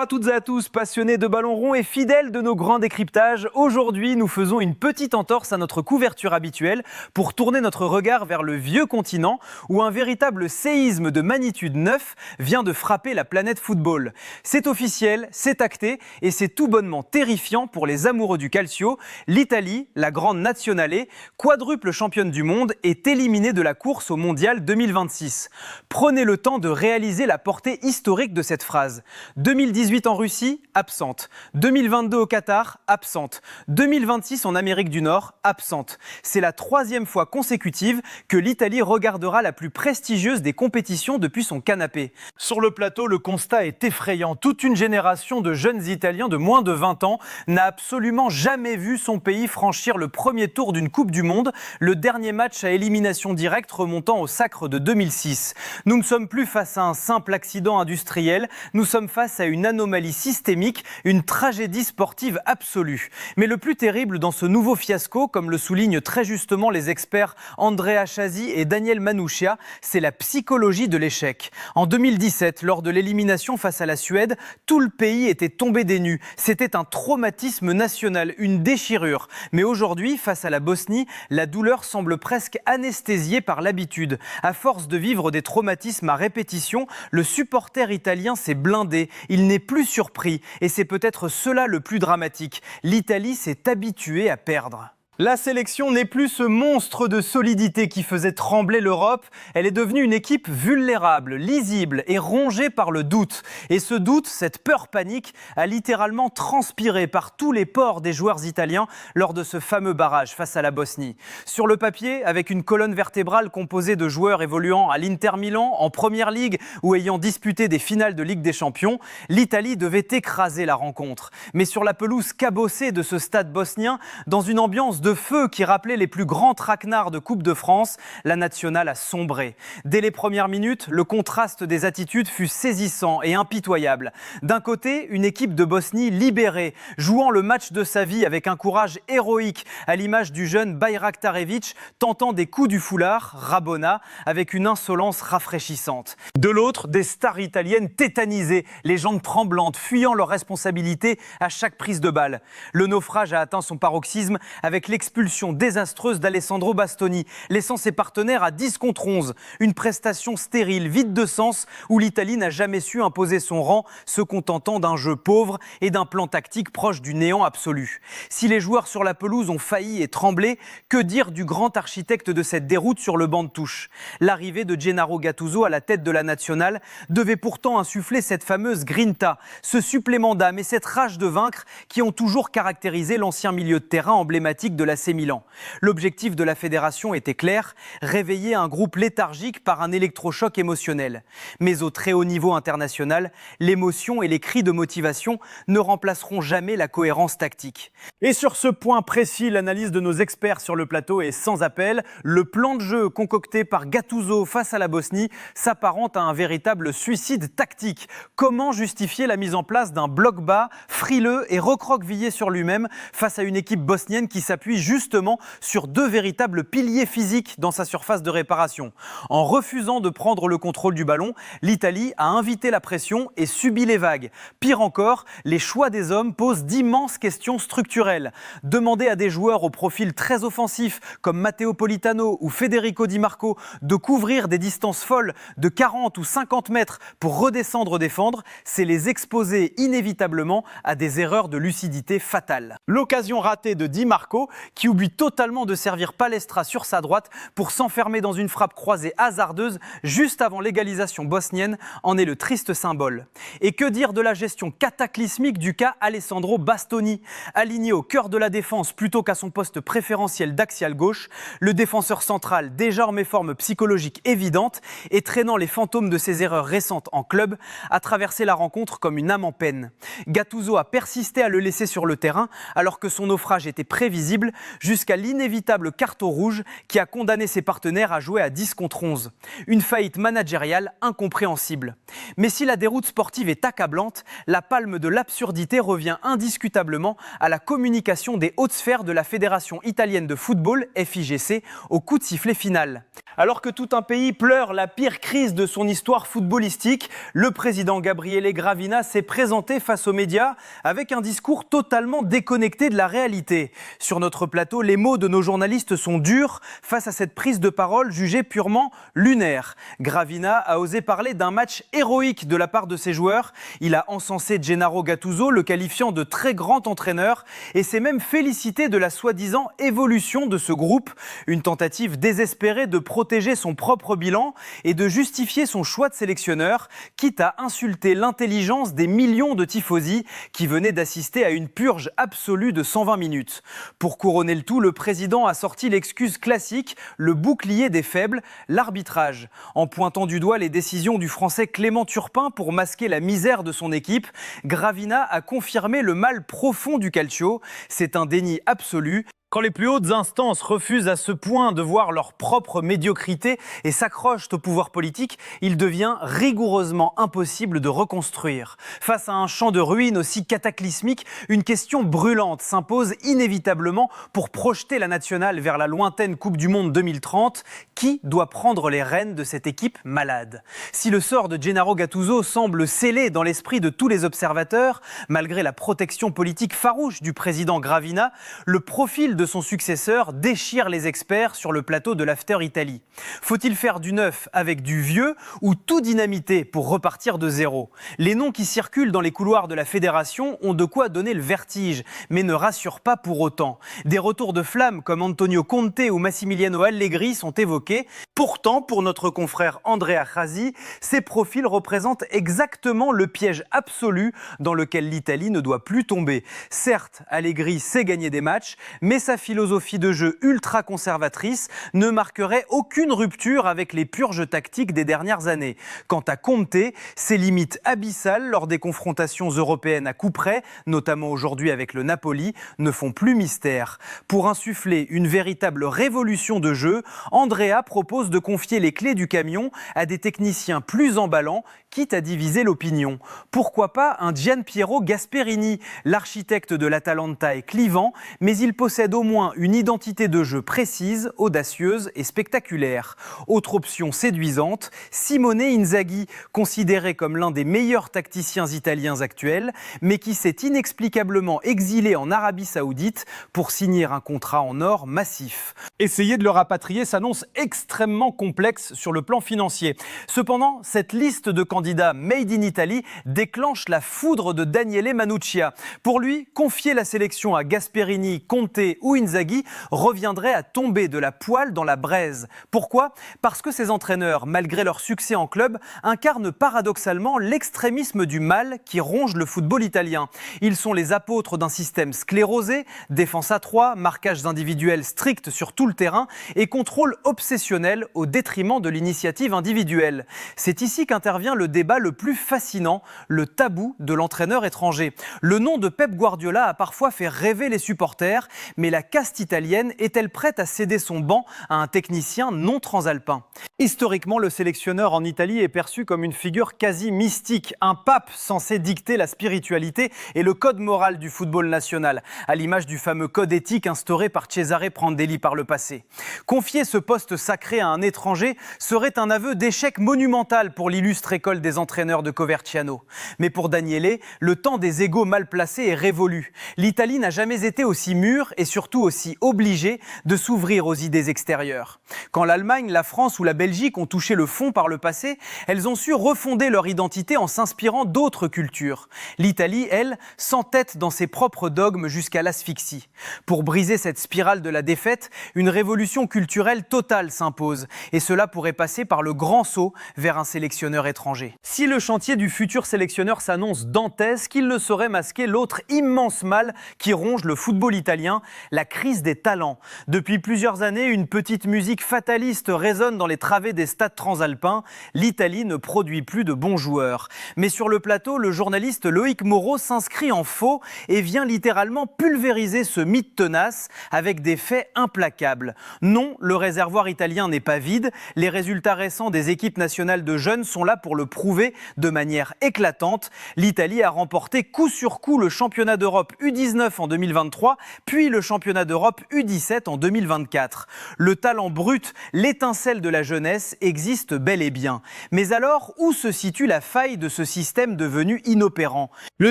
à toutes et à tous, passionnés de ballon rond et fidèles de nos grands décryptages. Aujourd'hui, nous faisons une petite entorse à notre couverture habituelle pour tourner notre regard vers le vieux continent où un véritable séisme de magnitude 9 vient de frapper la planète football. C'est officiel, c'est acté et c'est tout bonnement terrifiant pour les amoureux du calcio. L'Italie, la grande nationale, quadruple championne du monde, est éliminée de la course au mondial 2026. Prenez le temps de réaliser la portée historique de cette phrase. 2018 en Russie, absente. 2022 au Qatar, absente. 2026 en Amérique du Nord, absente. C'est la troisième fois consécutive que l'Italie regardera la plus prestigieuse des compétitions depuis son canapé. Sur le plateau, le constat est effrayant. Toute une génération de jeunes Italiens de moins de 20 ans n'a absolument jamais vu son pays franchir le premier tour d'une Coupe du Monde, le dernier match à élimination directe remontant au sacre de 2006. Nous ne sommes plus face à un simple accident industriel, nous sommes face à une anomalie systémique, une tragédie sportive absolue. Mais le plus terrible dans ce nouveau fiasco, comme le soulignent très justement les experts Andrea Chasi et Daniel Manouchian, c'est la psychologie de l'échec. En 2017, lors de l'élimination face à la Suède, tout le pays était tombé des nues. C'était un traumatisme national, une déchirure. Mais aujourd'hui, face à la Bosnie, la douleur semble presque anesthésiée par l'habitude. À force de vivre des traumatismes à répétition, le supporter italien s'est blindé. Il n'est plus surpris. Et c'est peut-être cela le plus dramatique. L'Italie s'est habituée à perdre. La sélection n'est plus ce monstre de solidité qui faisait trembler l'Europe. Elle est devenue une équipe vulnérable, lisible et rongée par le doute. Et ce doute, cette peur panique, a littéralement transpiré par tous les pores des joueurs italiens lors de ce fameux barrage face à la Bosnie. Sur le papier, avec une colonne vertébrale composée de joueurs évoluant à l'Inter Milan, en Première Ligue ou ayant disputé des finales de Ligue des Champions, l'Italie devait écraser la rencontre. Mais sur la pelouse cabossée de ce stade bosnien, dans une ambiance de feu qui rappelait les plus grands traquenards de Coupe de France, la nationale a sombré. Dès les premières minutes, le contraste des attitudes fut saisissant et impitoyable. D'un côté, une équipe de Bosnie libérée, jouant le match de sa vie avec un courage héroïque, à l'image du jeune Bayraktarevic, tentant des coups du foulard, Rabona, avec une insolence rafraîchissante. De l'autre, des stars italiennes tétanisées, les jambes tremblantes, fuyant leurs responsabilités à chaque prise de balle. Le naufrage a atteint son paroxysme avec l'expulsion désastreuse d'Alessandro Bastoni, laissant ses partenaires à 10 contre 11. Une prestation stérile, vide de sens, où l'Italie n'a jamais su imposer son rang, se contentant d'un jeu pauvre et d'un plan tactique proche du néant absolu. Si les joueurs sur la pelouse ont failli et tremblé, que dire du grand architecte de cette déroute sur le banc de touche ? L'arrivée de Gennaro Gattuso à la tête de la nationale devait pourtant insuffler cette fameuse grinta, ce supplément d'âme et cette rage de vaincre qui ont toujours caractérisé l'ancien milieu de terrain emblématique de l'AC Milan. L'objectif de la fédération était clair, réveiller un groupe léthargique par un électrochoc émotionnel. Mais au très haut niveau international, l'émotion et les cris de motivation ne remplaceront jamais la cohérence tactique. Et sur ce point précis, l'analyse de nos experts sur le plateau est sans appel. Le plan de jeu concocté par Gattuso face à la Bosnie s'apparente à un véritable suicide tactique. Comment justifier la mise en place d'un bloc bas, frileux et recroquevillé sur lui-même face à une équipe bosnienne qui s'appuie justement sur deux véritables piliers physiques dans sa surface de réparation. En refusant de prendre le contrôle du ballon, l'Italie a invité la pression et subi les vagues. Pire encore, les choix des hommes posent d'immenses questions structurelles. Demander à des joueurs au profil très offensif comme Matteo Politano ou Federico Di Marco de couvrir des distances folles de 40 ou 50 mètres pour redescendre défendre, c'est les exposer inévitablement à des erreurs de lucidité fatales. L'occasion ratée de Di Marco qui oublie totalement de servir Palestra sur sa droite pour s'enfermer dans une frappe croisée hasardeuse juste avant l'égalisation bosnienne en est le triste symbole. Et que dire de la gestion cataclysmique du cas Alessandro Bastoni ? Aligné au cœur de la défense plutôt qu'à son poste préférentiel d'axial gauche, le défenseur central, déjà en méforme psychologique évidente et traînant les fantômes de ses erreurs récentes en club, a traversé la rencontre comme une âme en peine. Gattuso a persisté à le laisser sur le terrain alors que son naufrage était prévisible, jusqu'à l'inévitable carton rouge qui a condamné ses partenaires à jouer à 10 contre 11. Une faillite managériale incompréhensible. Mais si la déroute sportive est accablante, la palme de l'absurdité revient indiscutablement à la communication des hautes sphères de la Fédération italienne de football, FIGC, au coup de sifflet final. Alors que tout un pays pleure la pire crise de son histoire footballistique, le président Gabriele Gravina s'est présenté face aux médias avec un discours totalement déconnecté de la réalité. Sur notre plateau, les mots de nos journalistes sont durs face à cette prise de parole jugée purement lunaire. Gravina a osé parler d'un match héroïque de la part de ses joueurs. Il a encensé Gennaro Gattuso, le qualifiant de très grand entraîneur, et s'est même félicité de la soi-disant évolution de ce groupe. Une tentative désespérée de protéger son propre bilan et de justifier son choix de sélectionneur, quitte à insulter l'intelligence des millions de tifosi qui venaient d'assister à une purge absolue de 120 minutes. Pour couronner le tout, le président a sorti l'excuse classique, le bouclier des faibles, l'arbitrage. En pointant du doigt les décisions du Français Clément Turpin pour masquer la misère de son équipe, Gravina a confirmé le mal profond du calcio. C'est un déni absolu. Quand les plus hautes instances refusent à ce point de voir leur propre médiocrité et s'accrochent au pouvoir politique, il devient rigoureusement impossible de reconstruire. Face à un champ de ruines aussi cataclysmique, une question brûlante s'impose inévitablement pour projeter la nationale vers la lointaine Coupe du Monde 2030. Qui doit prendre les rênes de cette équipe malade ? Si le sort de Gennaro Gattuso semble scellé dans l'esprit de tous les observateurs, malgré la protection politique farouche du président Gravina, le profil de son successeur déchire les experts sur le plateau de l'After Italie. Faut-il faire du neuf avec du vieux ou tout dynamiter pour repartir de zéro ? Les noms qui circulent dans les couloirs de la fédération ont de quoi donner le vertige, mais ne rassurent pas pour autant. Des retours de flammes comme Antonio Conte ou Massimiliano Allegri sont évoqués. Pourtant, pour notre confrère Andrea Chasi, ces profils représentent exactement le piège absolu dans lequel l'Italie ne doit plus tomber. Certes, Allegri sait gagner des matchs, mais sa philosophie de jeu ultra-conservatrice ne marquerait aucune rupture avec les purges tactiques des dernières années. Quant à Conte, ses limites abyssales lors des confrontations européennes à coups près, notamment aujourd'hui avec le Napoli, ne font plus mystère. Pour insuffler une véritable révolution de jeu, Andrea propose de confier les clés du camion à des techniciens plus emballants, quitte à diviser l'opinion. Pourquoi pas un Gianpiero Gasperini ? L'architecte de l'Atalanta est clivant, mais il possède au moins une identité de jeu précise, audacieuse et spectaculaire. Autre option séduisante, Simone Inzaghi, considéré comme l'un des meilleurs tacticiens italiens actuels, mais qui s'est inexplicablement exilé en Arabie Saoudite pour signer un contrat en or massif. Essayer de le rapatrier s'annonce extrêmement complexe sur le plan financier. Cependant, cette liste de candidats made in Italy déclenche la foudre de Daniele Manuccia. Pour lui, confier la sélection à Gasperini, Conte ou Inzaghi reviendrait à tomber de la poêle dans la braise. Pourquoi ? Parce que ces entraîneurs, malgré leur succès en club, incarnent paradoxalement l'extrémisme du mal qui ronge le football italien. Ils sont les apôtres d'un système sclérosé, défense à 3, marquages individuels stricts sur tout le terrain et contrôle obsessionnel au détriment de l'initiative individuelle. C'est ici qu'intervient le débat le plus fascinant, le tabou de l'entraîneur étranger. Le nom de Pep Guardiola a parfois fait rêver les supporters, mais la caste italienne est-elle prête à céder son banc à un technicien non transalpin ? Historiquement, le sélectionneur en Italie est perçu comme une figure quasi mystique, un pape censé dicter la spiritualité et le code moral du football national, à l'image du fameux code éthique instauré par Cesare Prandelli par le passé. Confier ce poste sacré à un étranger serait un aveu d'échec monumental pour l'illustre école des entraîneurs de Coverciano. Mais pour Daniele, le temps des égos mal placés est révolu. L'Italie n'a jamais été aussi mûre et surtout aussi obligée de s'ouvrir aux idées extérieures. Quand l'Allemagne, la France ou la Belgique ont touché le fond par le passé, elles ont su refonder leur identité en s'inspirant d'autres cultures. L'Italie, elle, s'entête dans ses propres dogmes jusqu'à l'asphyxie. Pour briser cette spirale de la défaite, une révolution culturelle totale s'impose. Et cela pourrait passer par le grand saut vers un sélectionneur étranger. Si le chantier du futur sélectionneur s'annonce dantesque, il ne saurait masquer l'autre immense mal qui ronge le football italien, la crise des talents. Depuis plusieurs années, une petite musique fataliste résonne dans les travées des stades transalpins. L'Italie ne produit plus de bons joueurs. Mais sur le plateau, le journaliste Loïc Moreau s'inscrit en faux et vient littéralement pulvériser ce mythe tenace avec des faits implacables. Non, le réservoir italien n'est pas vide. Les résultats récents des équipes nationales de jeunes sont là pour le prouver de manière éclatante. L'Italie a remporté coup sur coup le championnat d'Europe U19 en 2023, puis le championnat d'Europe U17 en 2024. Le talent brut, l'étincelle de la jeunesse existe bel et bien. Mais alors, où se situe la faille de ce système devenu inopérant ? Le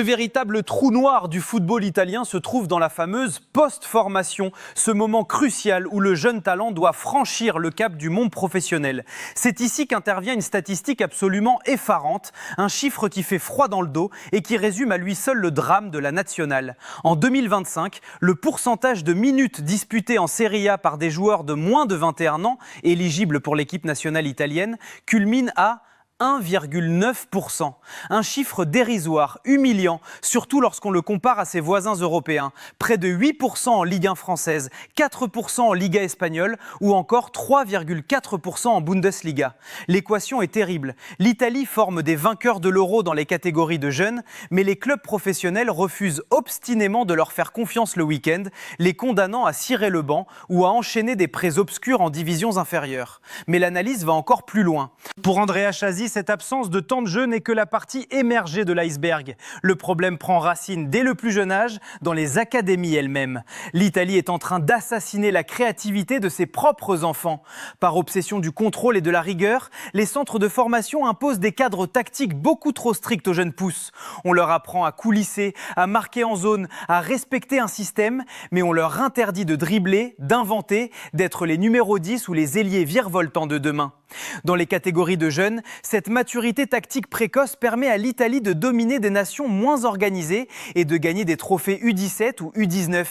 véritable trou noir du football italien se trouve dans la fameuse post-formation, ce moment crucial où le jeune talent doit franchir le cap du monde professionnel. C'est ici qu'intervient une statistique absolument effarante, un chiffre qui fait froid dans le dos et qui résume à lui seul le drame de la nationale. En 2025, le pourcentage de minutes disputées en Serie A par des joueurs de moins de 21 ans, éligibles pour l'équipe nationale italienne, culmine à 1,9%. Un chiffre dérisoire, humiliant, surtout lorsqu'on le compare à ses voisins européens. Près de 8% en Ligue 1 française, 4% en Liga espagnole ou encore 3,4% en Bundesliga. L'équation est terrible. L'Italie forme des vainqueurs de l'Euro dans les catégories de jeunes, mais les clubs professionnels refusent obstinément de leur faire confiance le week-end, les condamnant à cirer le banc ou à enchaîner des prêts obscurs en divisions inférieures. Mais l'analyse va encore plus loin. Pour Andrea Chazzi, cette absence de temps de jeu n'est que la partie émergée de l'iceberg. Le problème prend racine dès le plus jeune âge dans les académies elles-mêmes. L'Italie est en train d'assassiner la créativité de ses propres enfants. Par obsession du contrôle et de la rigueur, les centres de formation imposent des cadres tactiques beaucoup trop stricts aux jeunes pousses. On leur apprend à coulisser, à marquer en zone, à respecter un système, mais on leur interdit de dribbler, d'inventer, d'être les numéros 10 ou les ailiers virevoltants de demain. Dans les catégories de jeunes, cette maturité tactique précoce permet à l'Italie de dominer des nations moins organisées et de gagner des trophées U17 ou U19.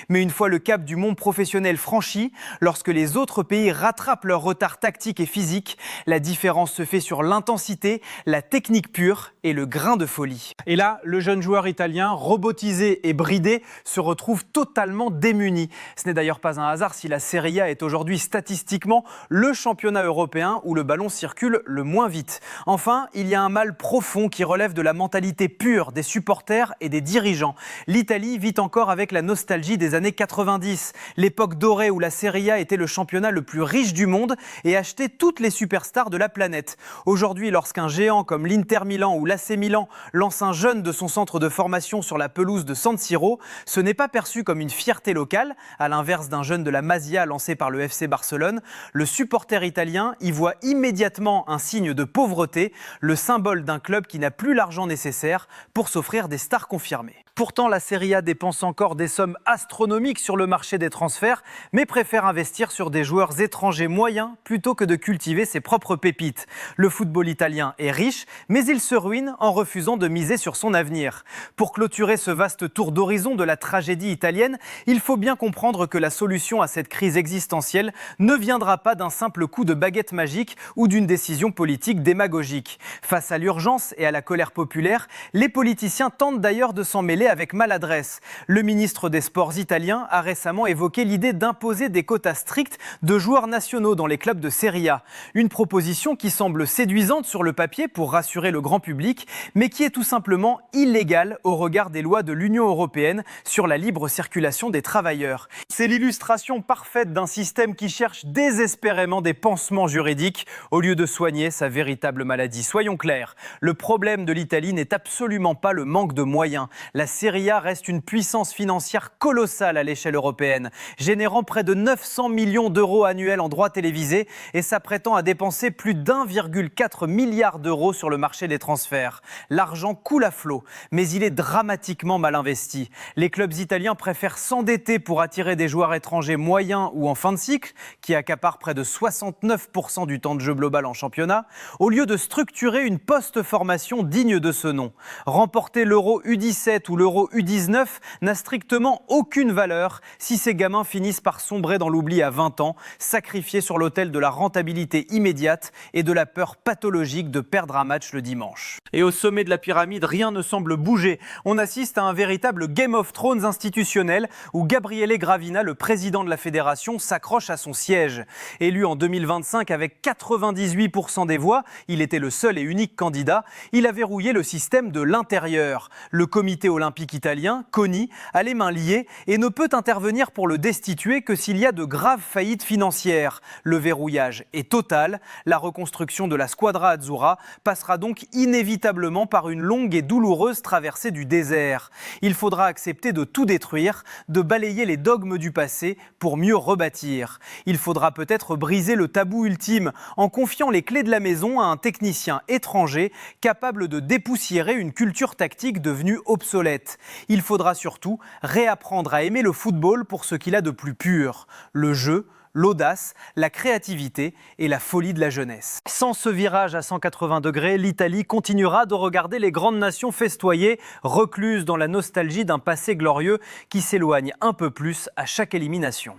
Mais une fois le cap du monde professionnel franchi, lorsque les autres pays rattrapent leur retard tactique et physique, la différence se fait sur l'intensité, la technique pure et le grain de folie. Et là, le jeune joueur italien, robotisé et bridé, se retrouve totalement démuni. Ce n'est d'ailleurs pas un hasard si la Serie A est aujourd'hui statistiquement le championnat européen où le ballon circule le moins vite. Enfin, il y a un mal profond qui relève de la mentalité pure des supporters et des dirigeants. L'Italie vit encore avec la nostalgie des années 90, l'époque dorée où la Serie A était le championnat le plus riche du monde et achetait toutes les superstars de la planète. Aujourd'hui, lorsqu'un géant comme l'Inter Milan ou l'AC Milan lance un jeune de son centre de formation sur la pelouse de San Siro, ce n'est pas perçu comme une fierté locale, à l'inverse d'un jeune de la Masia lancé par le FC Barcelone. Le supporter italien y voit immédiatement un signe de pauvreté, le symbole d'un club qui n'a plus l'argent nécessaire pour s'offrir des stars confirmées. Pourtant, la Serie A dépense encore des sommes astronomiques sur le marché des transferts, mais préfère investir sur des joueurs étrangers moyens plutôt que de cultiver ses propres pépites. Le football italien est riche, mais il se ruine en refusant de miser sur son avenir. Pour clôturer ce vaste tour d'horizon de la tragédie italienne, il faut bien comprendre que la solution à cette crise existentielle ne viendra pas d'un simple coup de baguette magique ou d'une décision politique démagogique. Face à l'urgence et à la colère populaire, les politiciens tentent d'ailleurs de s'en mêler avec maladresse. Le ministre des Sports italien a récemment évoqué l'idée d'imposer des quotas stricts de joueurs nationaux dans les clubs de Serie A. Une proposition qui semble séduisante sur le papier pour rassurer le grand public, mais qui est tout simplement illégale au regard des lois de l'Union européenne sur la libre circulation des travailleurs. C'est l'illustration parfaite d'un système qui cherche désespérément des pansements juridiques au lieu de soigner sa véritable maladie. Soyons clairs, le problème de l'Italie n'est absolument pas le manque de moyens. La Serie A reste une puissance financière colossale à l'échelle européenne, générant près de 900 millions d'euros annuels en droits télévisés et s'apprêtant à dépenser plus d'1,4 milliard d'euros sur le marché des transferts. L'argent coule à flot, mais il est dramatiquement mal investi. Les clubs italiens préfèrent s'endetter pour attirer des joueurs étrangers moyens ou en fin de cycle, qui accaparent près de 69% du temps de jeu global en championnat, au lieu de structurer une post-formation digne de ce nom. Remporter l'Euro U17 ou l'Euro U19 n'a strictement aucune valeur si ces gamins finissent par sombrer dans l'oubli à 20 ans, sacrifiés sur l'autel de la rentabilité immédiate et de la peur pathologique de perdre un match le dimanche. Et au sommet de la pyramide, rien ne semble bouger. On assiste à un véritable Game of Thrones institutionnel où Gabriele Gravina, le président de la fédération, s'accroche à son siège. Élu en 2025 avec 98% des voix, il était le seul et unique candidat, il a verrouillé le système de l'intérieur. Le comité olympique italien, CONI, a les mains liées et ne peut intervenir pour le destituer que s'il y a de graves faillites financières. Le verrouillage est total. La reconstruction de la Squadra Azzurra passera donc inévitablement par une longue et douloureuse traversée du désert. Il faudra accepter de tout détruire, de balayer les dogmes du passé pour mieux rebâtir. Il faudra peut-être briser le tabou ultime en confiant les clés de la maison à un technicien étranger capable de dépoussiérer une culture tactique devenue obsolète. Il faudra surtout réapprendre à aimer le football pour ce qu'il a de plus pur, le jeu, l'audace, la créativité et la folie de la jeunesse. Sans ce virage à 180 degrés, l'Italie continuera de regarder les grandes nations festoyer, recluses dans la nostalgie d'un passé glorieux qui s'éloigne un peu plus à chaque élimination.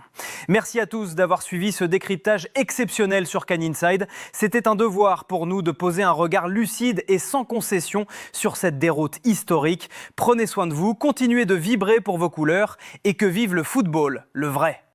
Merci à tous d'avoir suivi ce décryptage exceptionnel sur Cannes Inside. C'était un devoir pour nous de poser un regard lucide et sans concession sur cette déroute historique. Prenez soin de vous, continuez de vibrer pour vos couleurs et que vive le football, le vrai.